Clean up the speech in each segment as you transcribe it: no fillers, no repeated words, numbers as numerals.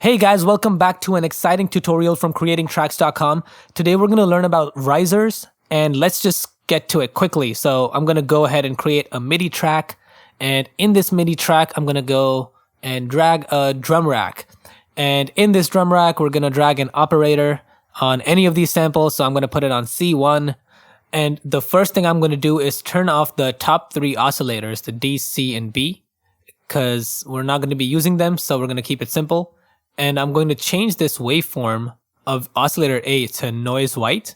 Hey guys, welcome back to an exciting tutorial from creatingtracks.com. Today we're going to learn about risers, and let's just get to it quickly. So I'm going to go ahead and create a MIDI track, and in this MIDI track I'm going to go and drag a drum rack. And in this drum rack we're going to drag an operator on any of these samples, so I'm going to put it on C1. And the first thing I'm going to do is turn off the top three oscillators, the D, C, and B, because we're not going to be using them, so we're going to keep it simple. And I'm going to change this waveform of oscillator A to noise white.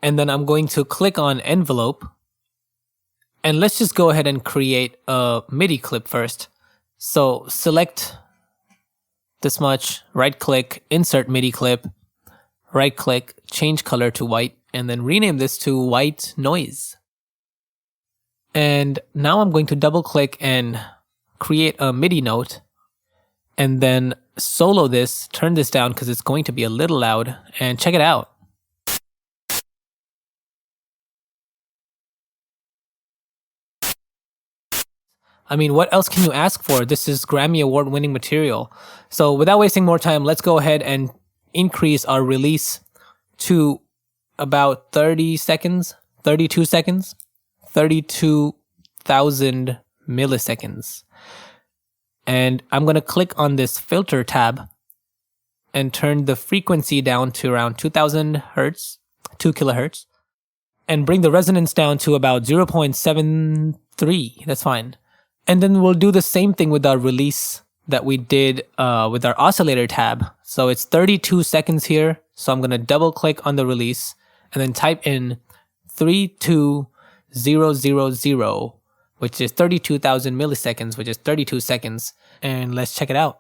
And then I'm going to click on envelope. And let's just go ahead and create a MIDI clip first. So select this much, right click, insert MIDI clip, right click, change color to white, and then rename this to white noise. And now I'm going to double click and create a MIDI note. And then solo this, turn this down because it's going to be a little loud, and check it out. I mean, what else can you ask for? This is Grammy award-winning material. So without wasting more time, let's go ahead and increase our release to about 30 seconds, 32 seconds, 32,000 milliseconds. And I'm going to click on this filter tab and turn the frequency down to around 2000 hertz, 2 kilohertz, and bring the resonance down to about 0.73. That's fine. And then we'll do the same thing with our release that we did with our oscillator tab. So it's 32 seconds here. So I'm going to double click on the release and then type in 32000, which is 32,000 milliseconds, which is 32 seconds. And let's check it out.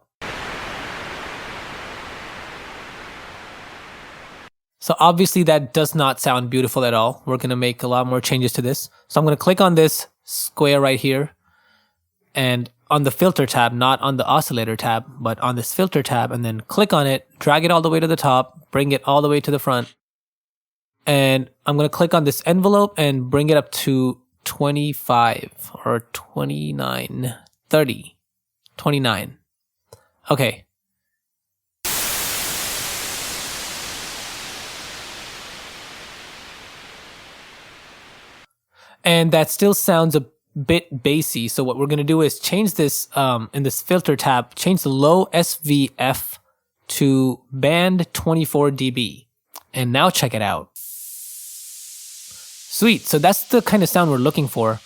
So obviously that does not sound beautiful at all. We're gonna make a lot more changes to this. So I'm gonna click on this square right here and on the filter tab, not on the oscillator tab, but on this filter tab, and then click on it, drag it all the way to the top, bring it all the way to the front. And I'm gonna click on this envelope and bring it up to 25 or 29, 30, 29. Okay. And that still sounds a bit bassy. So what we're going to do is change this in this filter tab, change the low SVF to band 24 dB. And now check it out. Sweet, so that's the kind of sound we're looking for.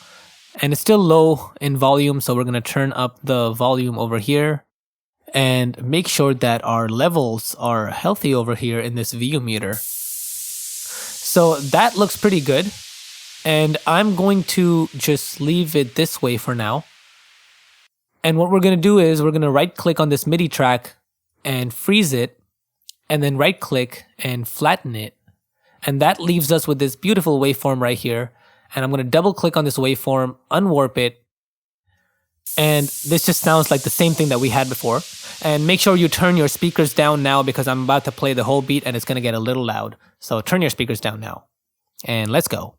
And it's still low in volume, so we're gonna turn up the volume over here and make sure that our levels are healthy over here in this VU meter. So that looks pretty good. And I'm going to just leave it this way for now. And what we're gonna do is we're gonna right click on this MIDI track and freeze it, and then right click and flatten it. And that leaves us with this beautiful waveform right here. And I'm going to double click on this waveform, unwarp it. And this just sounds like the same thing that we had before. And make sure you turn your speakers down now because I'm about to play the whole beat and it's going to get a little loud. So turn your speakers down now. And let's go.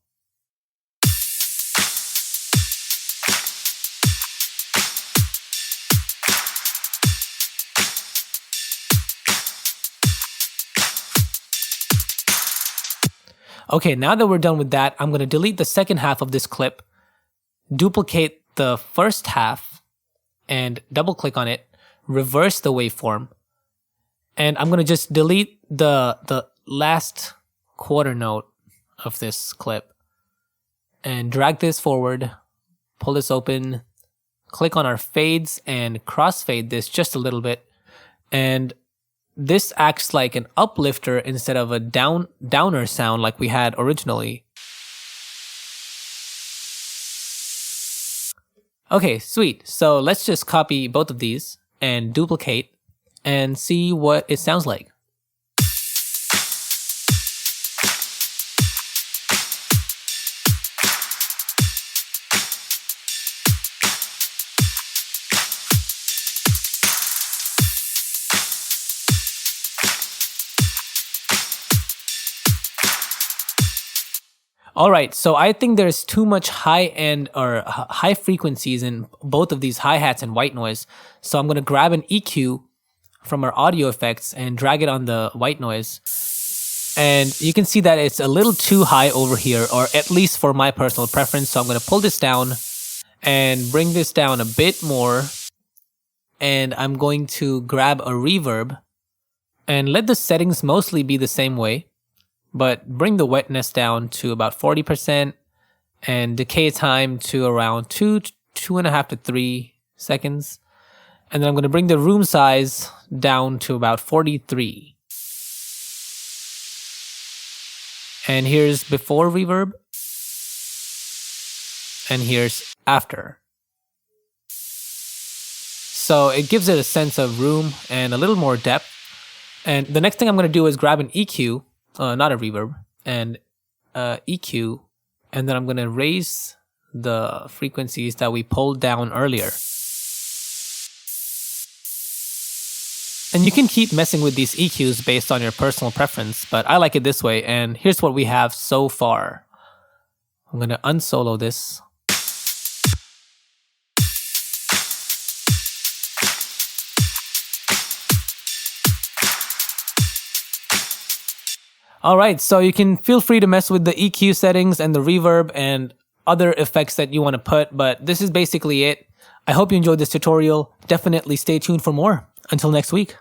Okay, now that we're done with that, I'm going to delete the second half of this clip, duplicate the first half, and double click on it, reverse the waveform, and I'm going to just delete the last quarter note of this clip, and drag this forward, pull this open, click on our fades, and crossfade this just a little bit, and this acts like an uplifter instead of a downer sound like we had originally. Okay, sweet. So let's just copy both of these and duplicate and see what it sounds like. All right, so I think there's too much high end or high frequencies in both of these hi-hats and white noise. So I'm gonna grab an EQ from our audio effects and drag it on the white noise. And you can see that it's a little too high over here, or at least for my personal preference. So I'm going to pull this down and bring this down a bit more. And I'm going to grab a reverb and let the settings mostly be the same way, but bring the wetness down to about 40% and decay time to around 2.5 to 3 seconds. And then I'm going to bring the room size down to about 43. And here's before reverb. And here's after. So it gives it a sense of room and a little more depth. And the next thing I'm going to do is grab an EQ, not a reverb, and EQ. And then I'm going to raise the frequencies that we pulled down earlier. And you can keep messing with these EQs based on your personal preference, but I like it this way, and here's what we have so far. I'm going to unsolo this. Alright, so you can feel free to mess with the EQ settings and the reverb and other effects that you want to put, but this is basically it. I hope you enjoyed this tutorial. Definitely stay tuned for more. Until next week.